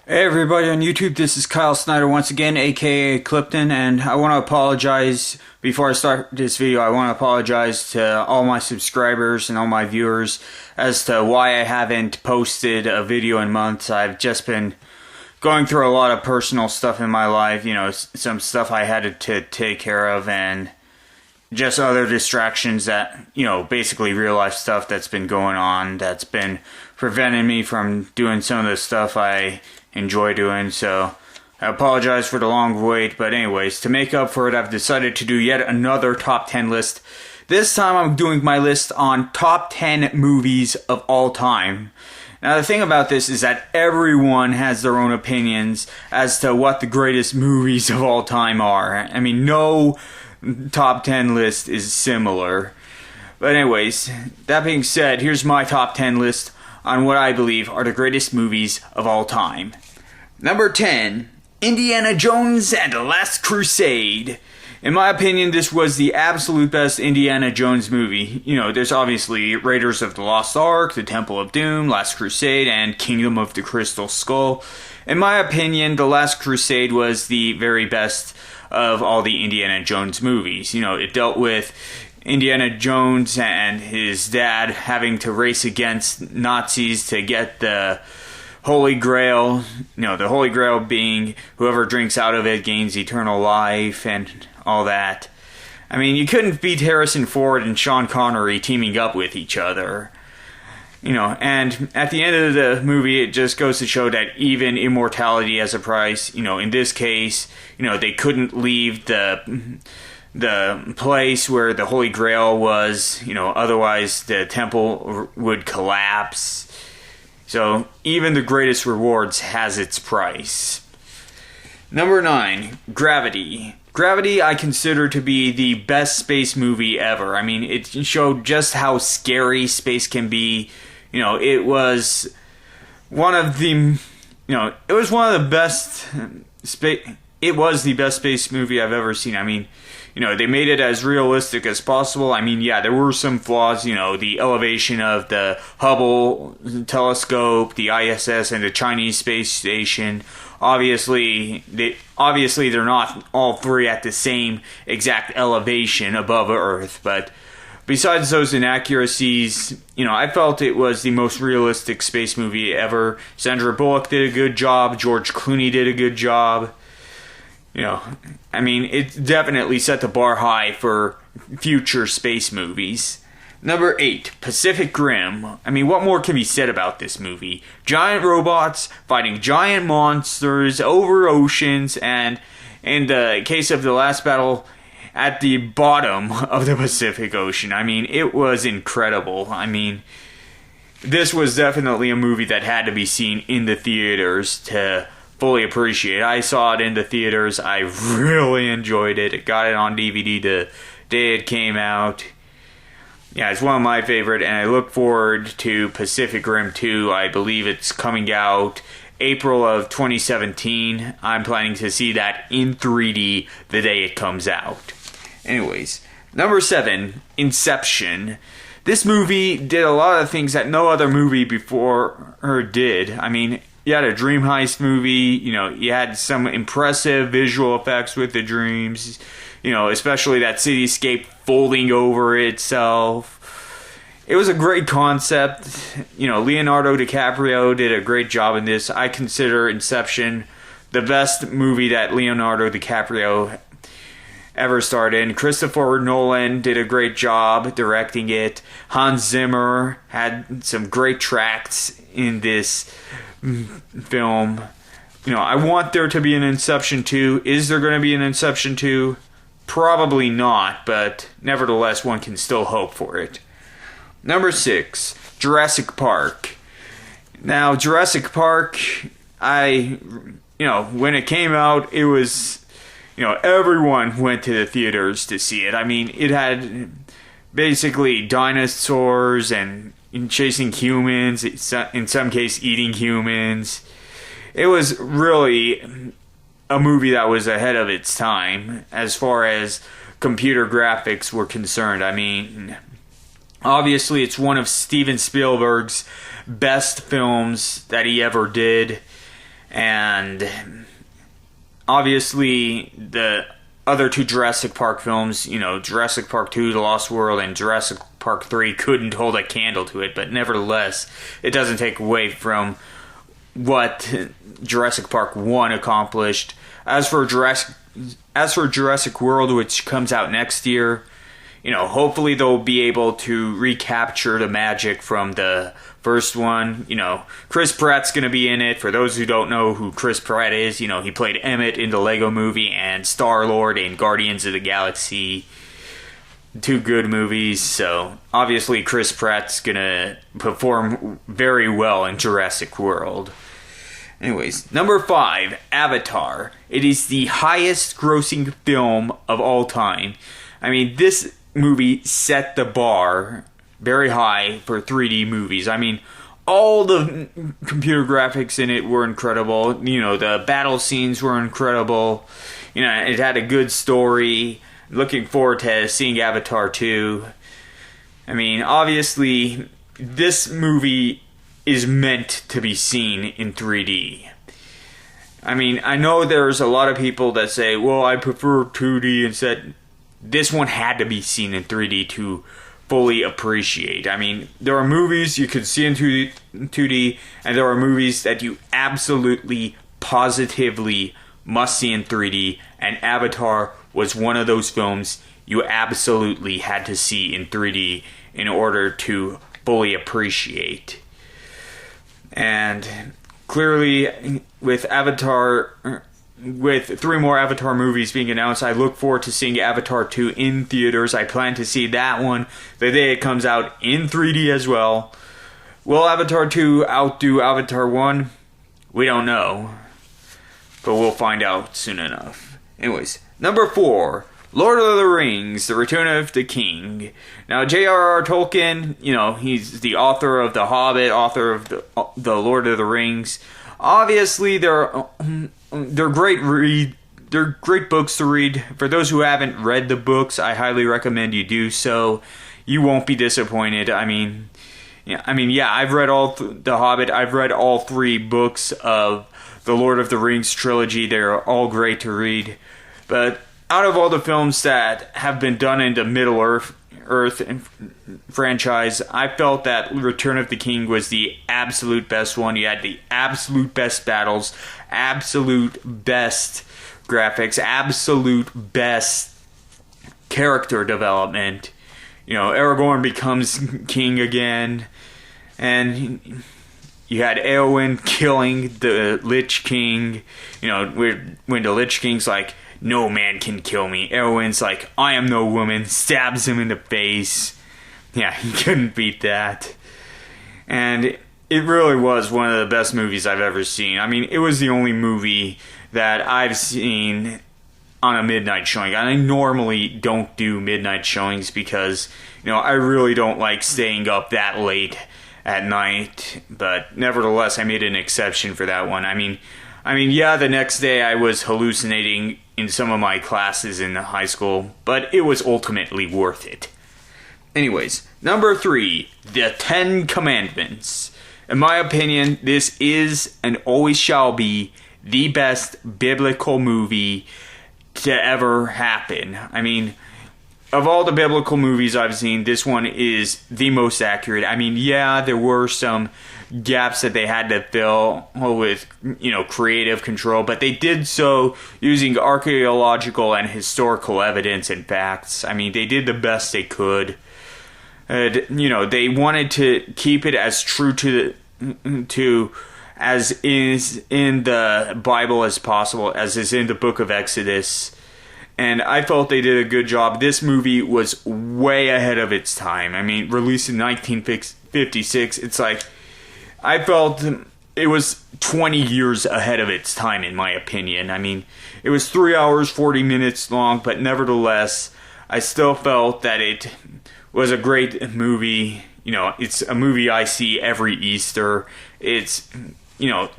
Hey everybody on YouTube, this is Kyle Snyder once again, aka Clipton, and I want to apologize, before I start this video, I want to apologize to all my subscribers and all my viewers as to why I haven't posted a video in months. I've just been going through a lot of personal stuff in my life, some stuff I had to take care of, and just other distractions that, basically real life stuff that's been going on that's been preventing me from doing some of the stuff I enjoy doing. So I apologize for the long wait, but anyways, to make up for it, I've decided to do yet another top 10 list. This time I'm doing my list on top 10 movies of all time. Now the thing about this is that everyone has their own opinions as to what the greatest movies of all time are. I mean, no top 10 list is similar. But anyways, that being said, here's my top 10 list on what I believe are the greatest movies of all time. Number 10, Indiana Jones and the Last Crusade. In my opinion, this was the absolute best Indiana Jones movie. There's obviously Raiders of the Lost Ark, The Temple of Doom, Last Crusade, and Kingdom of the Crystal Skull. In my opinion, The Last Crusade was the very best of all the Indiana Jones movies. It dealt with Indiana Jones and his dad having to race against Nazis to get the Holy Grail. The Holy Grail being whoever drinks out of it gains eternal life and all that. I mean, you couldn't beat Harrison Ford and Sean Connery teaming up with each other. And at the end of the movie, it just goes to show that even immortality has a price. In this case, they couldn't leave the place where the Holy Grail was, otherwise the temple would collapse. So even the greatest rewards has its price. Number 9, Gravity. Gravity I consider to be the best space movie ever. I mean, it showed just how scary space can be. It was one of the, it was one of the best it was the best space movie I've ever seen. I mean, they made it as realistic as possible. I mean, yeah, there were some flaws, the elevation of the Hubble telescope, the ISS, and the Chinese space station. Obviously, they're not all three at the same exact elevation above Earth, but besides those inaccuracies, I felt it was the most realistic space movie ever. Sandra Bullock did a good job. George Clooney did a good job. I mean, it definitely set the bar high for future space movies. Number 8, Pacific Rim. I mean, what more can be said about this movie? Giant robots fighting giant monsters over oceans, and in the case of the last battle, at the bottom of the Pacific Ocean. I mean, it was incredible. I mean, this was definitely a movie that had to be seen in the theaters to fully appreciate. I saw it in the theaters. I really enjoyed it. I got it on DVD the day it came out. Yeah, it's one of my favorite, and I look forward to Pacific Rim 2. I believe it's coming out April of 2017. I'm planning to see that in 3D the day it comes out. Anyways, number 7, Inception. This movie did a lot of things that no other movie before her did. I mean, you had a dream heist movie, you had some impressive visual effects with the dreams, especially that cityscape folding over itself. It was a great concept. Leonardo DiCaprio did a great job in this. I consider Inception the best movie that Leonardo DiCaprio ever starred in. Christopher Nolan did a great job directing it. Hans Zimmer had some great tracks in this film. I want there to be an Inception 2. Is there going to be an Inception 2? Probably not, but nevertheless, one can still hope for it. Number 6, Jurassic Park. Now, Jurassic Park, when it came out, it was, everyone went to the theaters to see it. I mean, it had basically dinosaurs and chasing humans, in some case eating humans. It was really a movie that was ahead of its time as far as computer graphics were concerned. I mean, obviously it's one of Steven Spielberg's best films that he ever did. And obviously, the other two Jurassic Park films, Jurassic Park 2, The Lost World, and Jurassic Park 3 couldn't hold a candle to it, but nevertheless, it doesn't take away from what Jurassic Park 1 accomplished. As for Jurassic World, which comes out next year, hopefully they'll be able to recapture the magic from the first one. Chris Pratt's going to be in it. For those who don't know who Chris Pratt is, he played Emmett in the Lego Movie and Star-Lord in Guardians of the Galaxy. Two good movies, so obviously Chris Pratt's going to perform very well in Jurassic World. Anyways, number 5, Avatar. It is the highest grossing film of all time. I mean, this movie set the bar very high for 3D movies. I mean, all the computer graphics in it were incredible. The battle scenes were incredible. It had a good story. Looking forward to seeing Avatar 2. I mean, obviously, this movie is meant to be seen in 3D. I mean, I know there's a lot of people that say, well, I prefer 2D instead. This one had to be seen in 3D to fully appreciate. I mean, there are movies you could see in 2D, and there are movies that you absolutely, positively must see in 3D, and Avatar was one of those films you absolutely had to see in 3D in order to fully appreciate. And clearly, with 3 more Avatar movies being announced, I look forward to seeing Avatar 2 in theaters. I plan to see that one the day it comes out in 3D as well. Will Avatar 2 outdo Avatar 1? We don't know, but we'll find out soon enough. Anyways, number 4, Lord of the Rings, The Return of the King. Now, J.R.R. Tolkien, he's the author of The Hobbit, author of the Lord of the Rings. Obviously, they're great they're great books to read. For those who haven't read the books, I highly recommend you do so. You won't be disappointed. I've read all The Hobbit. I've read all 3 books of the Lord of the Rings trilogy. They're all great to read. But out of all the films that have been done in the Middle-earth franchise, I felt that Return of the King was the absolute best one. You had the absolute best battles, absolute best graphics, absolute best character development. Aragorn becomes king again, and you had Eowyn killing the Lich King. When the Lich King's like, no man can kill me. Eowyn's like, I am no woman. Stabs him in the face. Yeah, he couldn't beat that. And it really was one of the best movies I've ever seen. I mean, it was the only movie that I've seen on a midnight showing. I normally don't do midnight showings because, I really don't like staying up that late at night. But nevertheless, I made an exception for that one. I mean, the next day I was hallucinating in some of my classes in high school, but it was ultimately worth it. Anyways, number 3, The 10 Commandments. In my opinion, this is and always shall be the best biblical movie to ever happen. I mean, of all the biblical movies I've seen, this one is the most accurate. I mean, there were some gaps that they had to fill with, creative control, but they did so using archaeological and historical evidence and facts. I mean, they did the best they could. They wanted to keep it as true to as is in the Bible as possible, as is in the book of Exodus. And I felt they did a good job. This movie was way ahead of its time. I mean, released in 1956, it's like, I felt it was 20 years ahead of its time, in my opinion. I mean, it was 3 hours, 40 minutes long, but nevertheless, I still felt that it was a great movie. It's a movie I see every Easter. It's,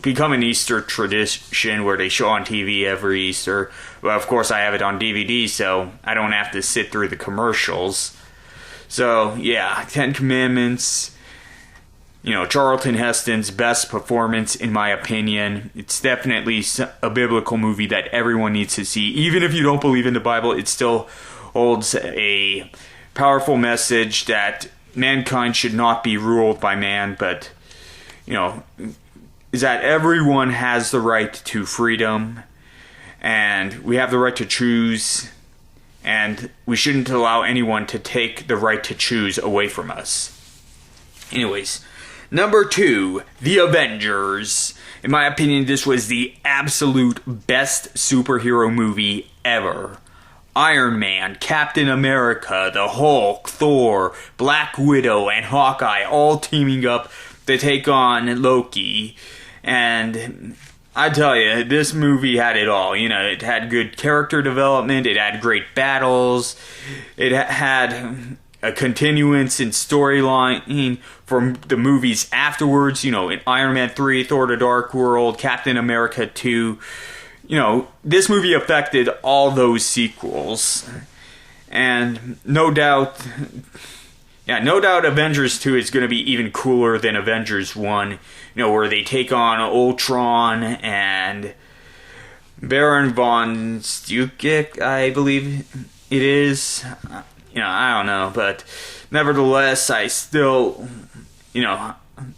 become an Easter tradition where they show on TV every Easter. Well, of course, I have it on DVD, so I don't have to sit through the commercials. So, 10 Commandments. Charlton Heston's best performance, in my opinion. It's definitely a biblical movie that everyone needs to see. Even if you don't believe in the Bible, it still holds a powerful message that mankind should not be ruled by man, but, is that everyone has the right to freedom, and we have the right to choose, and we shouldn't allow anyone to take the right to choose away from us. Anyways, number 2, The Avengers. In my opinion, this was the absolute best superhero movie ever. Iron Man, Captain America, the Hulk, Thor, Black Widow, and Hawkeye all teaming up to take on Loki. And I tell you, this movie had it all. It had good character development, it had great battles, it had a continuance in storyline from the movies afterwards, in Iron Man 3, Thor the Dark World, Captain America 2. This movie affected all those sequels. And no doubt Avengers 2 is going to be even cooler than Avengers 1, where they take on Ultron and Baron von Stukik, I believe it is. I don't know, but nevertheless, I still,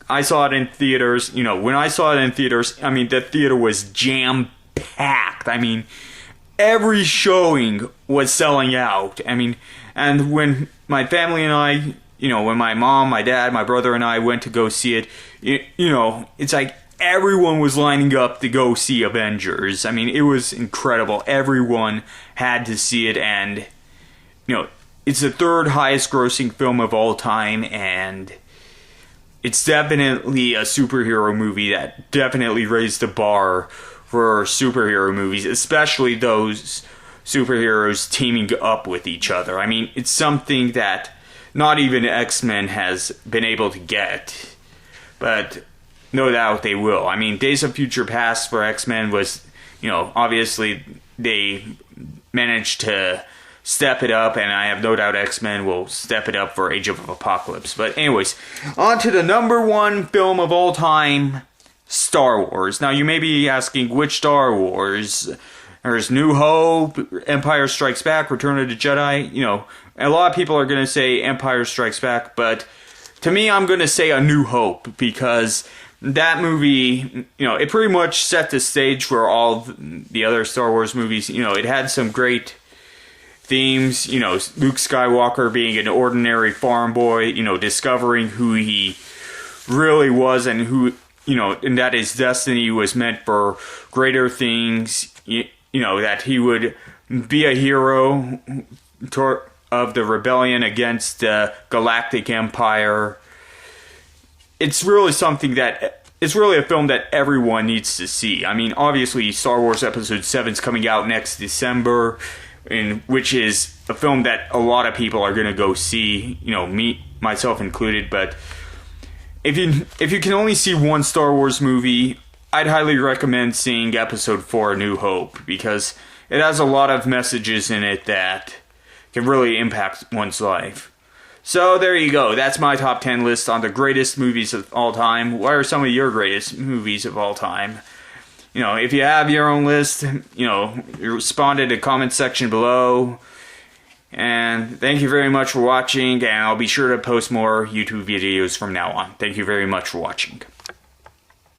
I saw it in theaters. When I saw it in theaters, the theater was jam-packed. Every showing was selling out. And when my family and I, when my mom, my dad, my brother and I went to go see it, it's like everyone was lining up to go see Avengers. It was incredible. Everyone had to see it, and, it's the 3rd highest grossing film of all time, and it's definitely a superhero movie that definitely raised the bar for superhero movies, especially those superheroes teaming up with each other. It's something that not even X-Men has been able to get, but no doubt they will. Days of Future Past for X-Men was, obviously they managed to step it up, and I have no doubt X-Men will step it up for Age of Apocalypse. But anyways, on to the number 1 film of all time, Star Wars. Now, you may be asking, which Star Wars? There's New Hope, Empire Strikes Back, Return of the Jedi. A lot of people are going to say Empire Strikes Back, but to me, I'm going to say A New Hope, because that movie, it pretty much set the stage for all the other Star Wars movies. It had some great themes, Luke Skywalker being an ordinary farm boy, discovering who he really was, and who, and that his destiny was meant for greater things, that he would be a hero of the rebellion against the Galactic Empire. It's really it's really a film that everyone needs to see. Obviously, Star Wars Episode 7 is coming out next December, which is a film that a lot of people are going to go see, me, myself included. But if you can only see one Star Wars movie, I'd highly recommend seeing Episode 4, A New Hope, because it has a lot of messages in it that can really impact one's life. So there you go. That's my top 10 list on the greatest movies of all time. What are some of your greatest movies of all time? If you have your own list, respond in the comment section below. And thank you very much for watching, and I'll be sure to post more YouTube videos from now on. Thank you very much for watching.